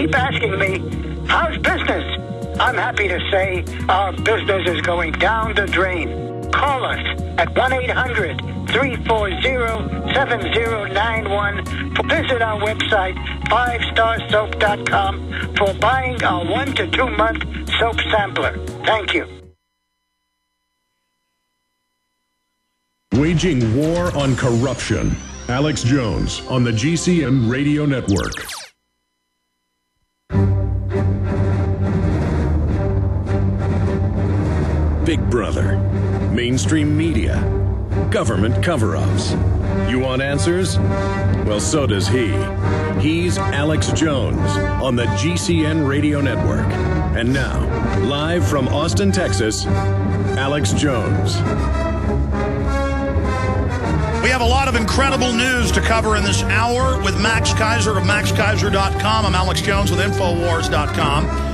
keep asking me, how's business? I'm happy to say our business is going down the drain. Call us at 1-800-340-7091. Visit our website, 5starsoap.com, for buying our 1 to 2 month soap sampler. Thank you. Waging war on corruption. Alex Jones on the GCN Radio Network. Big Brother, mainstream media, government cover-ups. You want answers? Well, so does he. He's Alex Jones on the GCN Radio Network. And now, live from Austin, Texas, Alex Jones. We have a lot of incredible news to cover in this hour with Max Keiser of MaxKeiser.com. I'm Alex Jones with Infowars.com.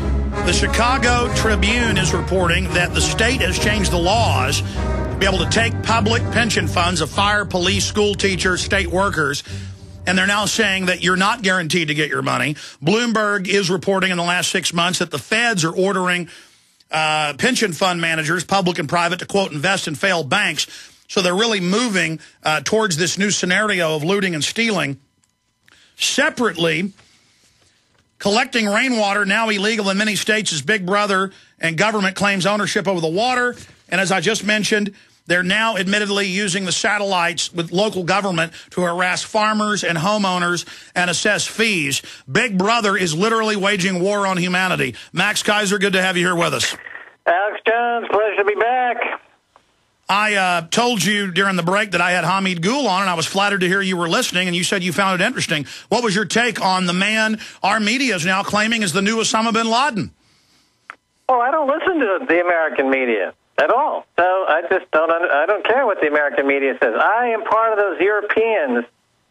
The Chicago Tribune is reporting that the state has changed the laws to be able to take public pension funds of fire, police, school teachers, state workers, and they're now saying that you're not guaranteed to get your money. Bloomberg is reporting in the last 6 months that the feds are ordering pension fund managers, public and private, to, quote, invest in failed banks. So they're really moving towards this new scenario of looting and stealing. Separately, collecting rainwater, now illegal in many states, as Big Brother and government claims ownership over the water. And as I just mentioned, they're now admittedly using the satellites with local government to harass farmers and homeowners and assess fees. Big Brother is literally waging war on humanity. Max Keiser, good to have you here with us. Alex Jones, pleasure to be back. I told you during the break that I had Hamid Gul on, and I was flattered to hear you were listening, and you said you found it interesting. What was your take on the man our media is now claiming is the new Osama bin Laden? Oh, I don't listen to the American media at all. So I just don't care what the American media says. I am part of those Europeans.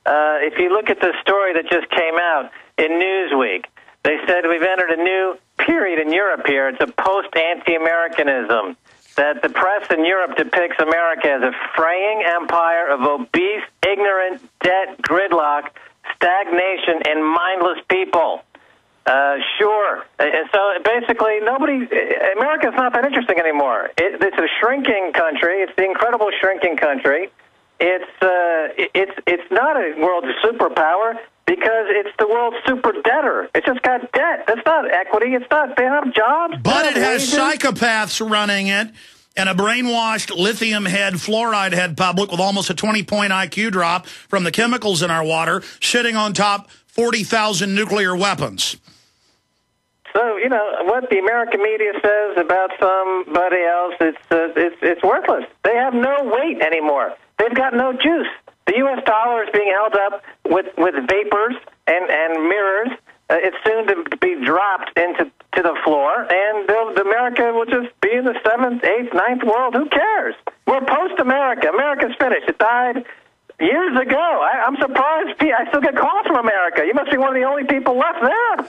If you look at the story that just came out in Newsweek, they said we've entered a new period in Europe here. It's a post-anti-Americanism. That the press in Europe depicts America as a fraying empire of obese, ignorant, debt, gridlock, stagnation, and mindless people. Sure. And so basically, America's not that interesting anymore. It's a shrinking country. It's the incredible shrinking country. It's not a world superpower because it's the world's super debtor. It's just got debt. That's not equity. It's not, they have jobs. But it has psychopaths running it and a brainwashed lithium head, fluoride head public with almost a 20-point IQ drop from the chemicals in our water, sitting on top 40,000 nuclear weapons. So, you know, what the American media says about somebody else, it's worthless. They have no weight anymore. They've got no juice. The U.S. dollar is being held up with vapors and mirrors. It's soon to be dropped to the floor, and America will just be in the 7th, 8th, 9th world. Who cares? We're post-America. America's finished. It died years ago. I'm surprised. I still get calls from America. You must be one of the only people left there.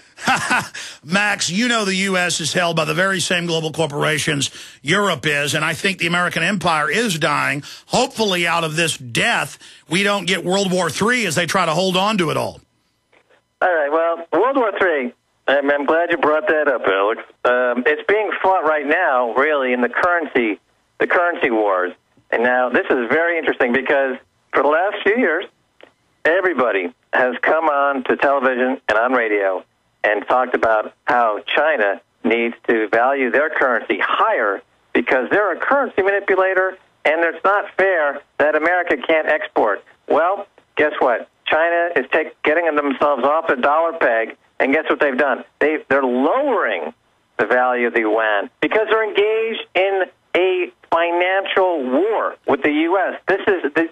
Max, you know the U.S. is held by the very same global corporations Europe is, and I think the American empire is dying. Hopefully out of this death, we don't get World War III as they try to hold on to it all. All right, well, World War III, I'm glad you brought that up, Alex. It's being fought right now, really, in the currency wars. And now this is very interesting because for the last few years, everybody has come on to television and on radio and talked about how China needs to value their currency higher because they're a currency manipulator and it's not fair that America can't export. Well, guess what? China is getting themselves off the dollar peg, and guess what they've done? They're lowering the value of the yuan because they're engaged in a financial war with the U.S.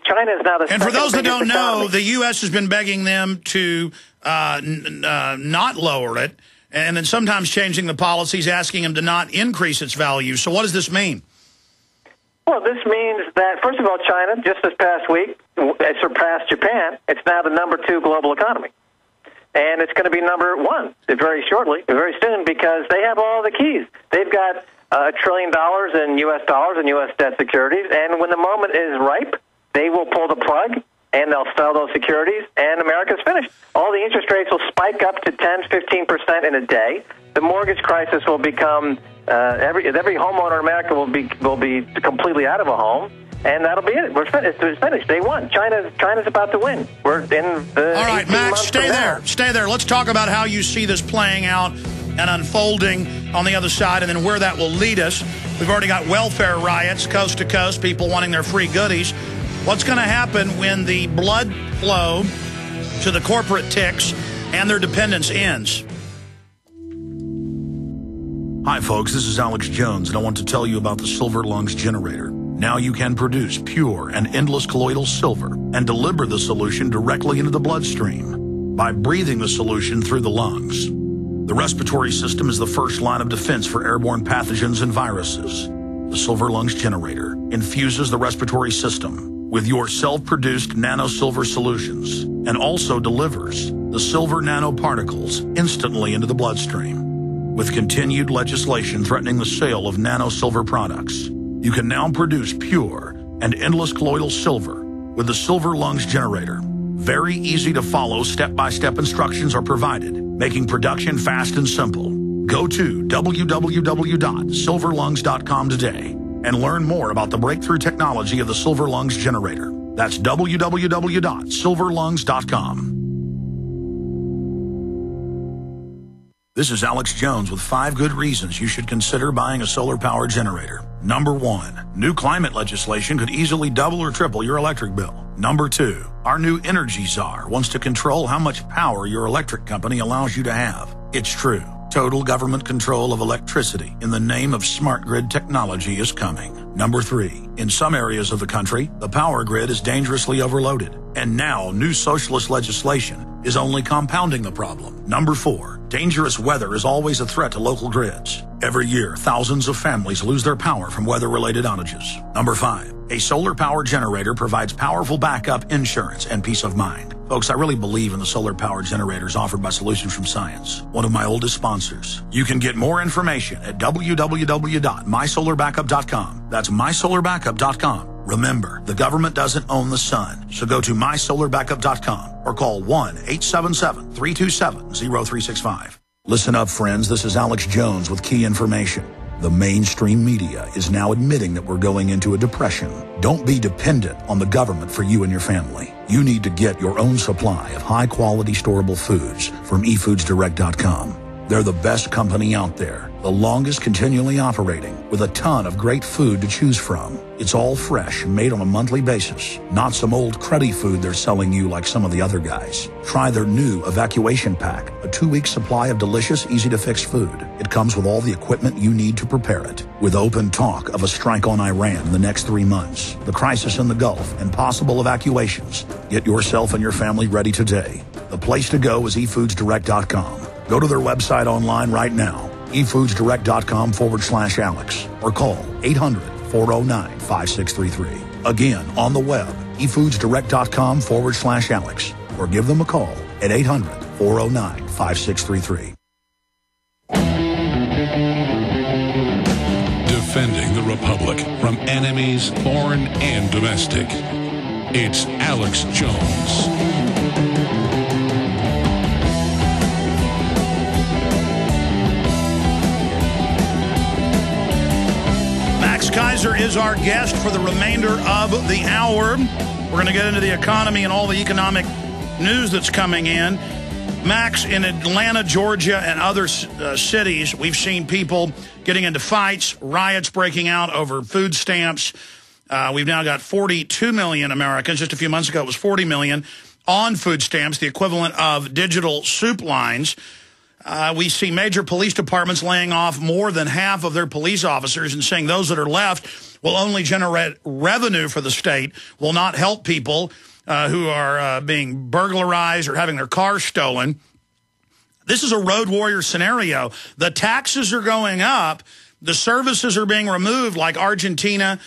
China is now the And for those that don't economy. know, the U.S. has been begging them to not lower it, and then sometimes changing the policies, asking them to not increase its value. So what does this mean? Well, this means that, first of all, China, just this past week, surpassed Japan. It's now the #2 global economy. And it's going to be #1 very shortly, very soon, because they have all the keys. They've got $1 trillion in U.S. dollars and U.S. debt securities, and when the moment is ripe, they will pull the plug and they'll sell those securities, and America's finished. All the interest rates will spike up to 10, 15% in a day. The mortgage crisis will become every homeowner in America will be completely out of a home, and that'll be it. We're finished. It's finished. They won. China's about to win. We're in the. All right, Max, stay there. Stay there. Let's talk about how you see this playing out and unfolding on the other side, and then where that will lead us. We've already got welfare riots coast to coast, people wanting their free goodies. What's going to happen when the blood flow to the corporate ticks and their dependence ends? Hi, folks. This is Alex Jones, and I want to tell you about the Silver Lungs generator. Now you can produce pure and endless colloidal silver and deliver the solution directly into the bloodstream by breathing the solution through the lungs. The respiratory system is the first line of defense for airborne pathogens and viruses. The Silver Lungs generator infuses the respiratory system with your self-produced nano-silver solutions and also delivers the silver nanoparticles instantly into the bloodstream. With continued legislation threatening the sale of nano-silver products, you can now produce pure and endless colloidal silver with the Silver Lungs generator. Very easy to follow, step-by-step instructions are provided, making production fast and simple. Go to www.silverlungs.com today and learn more about the breakthrough technology of the Silver Lungs generator. That's www.silverlungs.com. This is Alex Jones with 5 good reasons you should consider buying a solar power generator. Number 1, new climate legislation could easily double or triple your electric bill. Number 2, our new energy czar wants to control how much power your electric company allows you to have. It's true. Total government control of electricity in the name of smart grid technology is coming. Number 3, in some areas of the country, the power grid is dangerously overloaded. And now new socialist legislation is only compounding the problem. Number 4, dangerous weather is always a threat to local grids. Every year, thousands of families lose their power from weather-related outages. Number 5, a solar power generator provides powerful backup insurance and peace of mind. Folks, I really believe in the solar power generators offered by Solutions from Science, one of my oldest sponsors. You can get more information at www.mysolarbackup.com. That's mysolarbackup.com. Remember, the government doesn't own the sun, so go to mysolarbackup.com or call 1-877-327-0365. Listen up, friends. This is Alex Jones with key information. The mainstream media is now admitting that we're going into a depression. Don't be dependent on the government for you and your family. You need to get your own supply of high-quality storable foods from efoodsdirect.com. They're the best company out there, the longest continually operating, with a ton of great food to choose from. It's all fresh and made on a monthly basis, not some old cruddy food they're selling you like some of the other guys. Try their new evacuation pack, a 2-week supply of delicious, easy-to-fix food. It comes with all the equipment you need to prepare it. With open talk of a strike on Iran in the next 3 months, the crisis in the Gulf, and possible evacuations, get yourself and your family ready today. The place to go is efoodsdirect.com. Go to their website online right now, efoodsdirect.com/Alex, or call 800-409-5633. Again, on the web, efoodsdirect.com/Alex, or give them a call at 800-409-5633. Defending the Republic from enemies, foreign and domestic. It's Alex Jones. Keiser is our guest for the remainder of the hour. We're going to get into the economy and all the economic news that's coming in. Max, in Atlanta, Georgia, and other cities, we've seen people getting into fights, riots breaking out over food stamps. We've now got 42 million Americans. Just a few months ago, it was 40 million on food stamps, the equivalent of digital soup lines. We see major police departments laying off more than half of their police officers and saying those that are left will only generate revenue for the state, will not help people who are being burglarized or having their cars stolen. This is a road warrior scenario. The taxes are going up. The services are being removed, like Argentina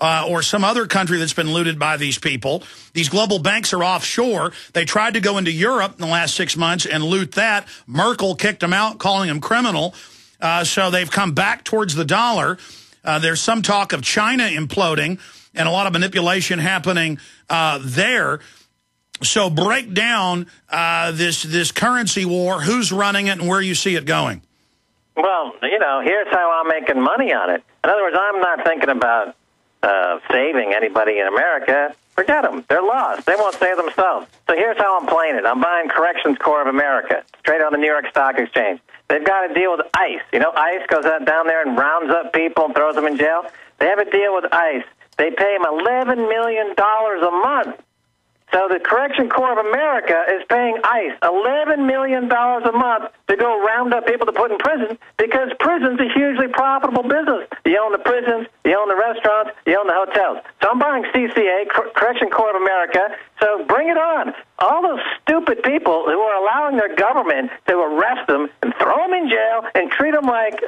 or some other country that's been looted by these people. These global banks are offshore. They tried to go into Europe in the last 6 months and loot that. Merkel kicked them out, calling them criminal. So they've come back towards the dollar. There's some talk of China imploding and a lot of manipulation happening there. So break down this currency war, who's running it, and where you see it going. Well, here's how I'm making money on it. In other words, I'm not thinking about saving anybody in America. Forget them. They're lost. They won't save themselves. So here's how I'm playing it. I'm buying Corrections Corps of America, straight on the New York Stock Exchange. They've got to deal with ICE. ICE goes down there and rounds up people and throws them in jail. They have a deal with ICE. They pay them $11 million a month. So the Correction Corps of America is paying ICE $11 million a month to go round up people to put in prison, because prison's a hugely profitable business. You own the prisons, you own the restaurants, you own the hotels. So I'm buying CCA, Correction Corps of America, so bring it on. All those stupid people who are allowing their government to arrest them and throw them in jail and treat them like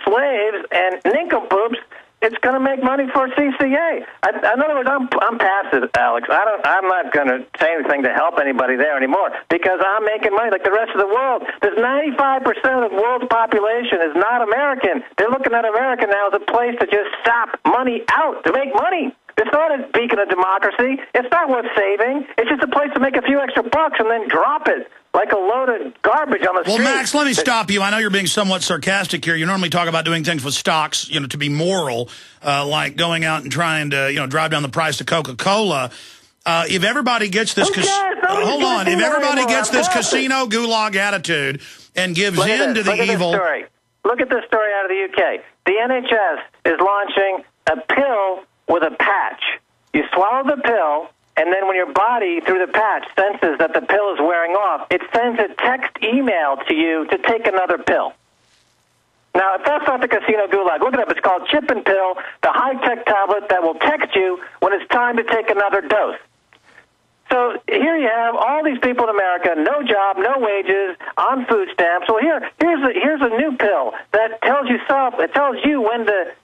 slaves and nincompoops, it's going to make money for CCA. In other words, I'm passive, Alex. I'm not going to say anything to help anybody there anymore, because I'm making money like the rest of the world. There's 95% of the world's population is not American. They're looking at America now as a place to just sap money out, to make money. It's not a beacon of democracy. It's not worth saving. It's just a place to make a few extra bucks and then drop it like a load of garbage on the street. Well, Max, let me stop you. I know you're being somewhat sarcastic here. You normally talk about doing things with stocks, to be moral, like going out and trying to, drive down the price of Coca-Cola. If everybody gets this, hold on. If everybody gets this casino gulag attitude and gives in to the evil. Look at this story out of the UK. The NHS is launching a pill with a patch. You swallow the pill, and then when your body, through the patch, senses that the pill is wearing off, it sends a text email to you to take another pill. Now, if that's not the casino gulag, look it up. It's called Chip and Pill, the high-tech tablet that will text you when it's time to take another dose. So here you have all these people in America, no job, no wages, on food stamps. Well, here's a new pill that tells you when to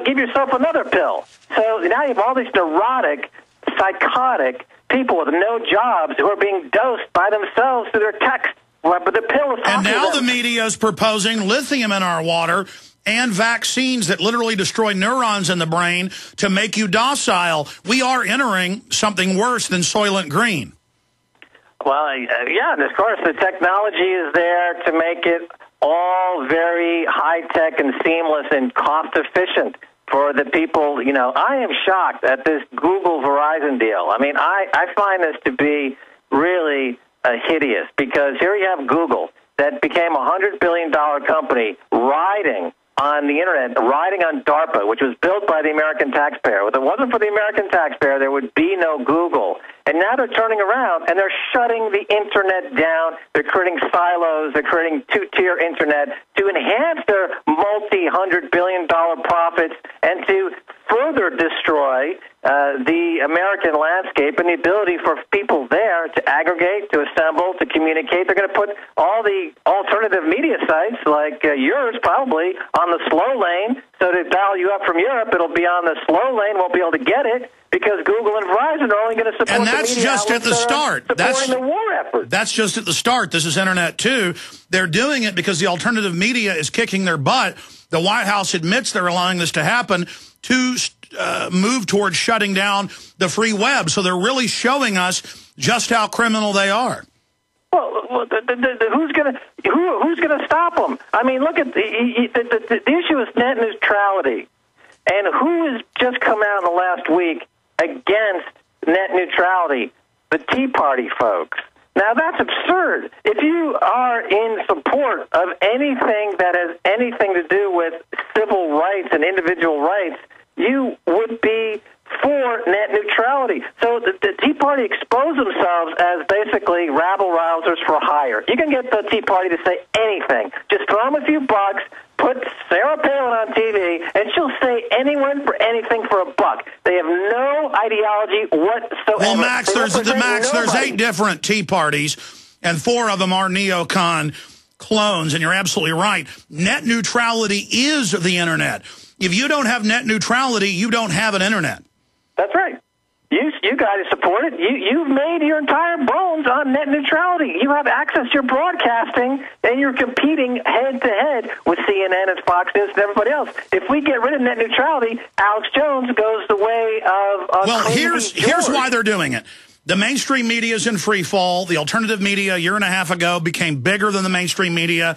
give yourself another pill. So now you have all these neurotic, psychotic people with no jobs who are being dosed by themselves through their text. But the pill is and now the media is proposing lithium in our water and vaccines that literally destroy neurons in the brain to make you docile. We are entering something worse than Soylent Green. Well, yeah, and of course the technology is there to make it all very high-tech and seamless and cost-efficient for the people. I am shocked at this Google-Verizon deal. I mean, I find this to be really hideous, because here you have Google that became a $100 billion company riding on the Internet, riding on DARPA, which was built by the American taxpayer. If it wasn't for the American taxpayer, there would be no Google. And now they're turning around and they're shutting the Internet down. They're creating silos. They're creating two-tier Internet to enhance their multi-$100 billion profits and to further destroy the American landscape and the ability for people there to aggregate, to assemble, to communicate. They're going to put all the alternative media sites, like yours probably, on the slow lane. So to dial you up from Europe, it'll be on the slow lane. Won't be able to get it because Google and Verizon are only going to support and that's the media just at the start. Supporting the war effort. That's just at the start. This is Internet 2. They're doing it because the alternative media is kicking their butt. The White House admits they're allowing this to happen to move towards shutting down the free web. So they're really showing us just how criminal they are. Well, who's going to stop them? I mean, look at the issue is net neutrality, and who has just come out in the last week against net neutrality? The Tea Party folks. Now, that's absurd. If you are in support of anything that has anything to do with civil rights and individual rights, you would be for net neutrality. So the Tea Party expose themselves as basically rabble-rousers for hire. You can get the Tea Party to say anything. Just throw them a few bucks, put Sarah Palin on TV, and she'll say anyone for anything for a buck. They have no ideology whatsoever. Well, Max, there's 8 different Tea Parties, and 4 of them are neocon clones, and you're absolutely right. Net neutrality is the Internet. If you don't have net neutrality, you don't have an Internet. That's right. You guys support it. You've made your entire bones on net neutrality. You have access to your broadcasting, and you're competing head-to-head with CNN and Fox News and everybody else. If we get rid of net neutrality, Alex Jones goes the way of well, here's why they're doing it. The mainstream media is in free fall. The alternative media a year and a half ago became bigger than the mainstream media.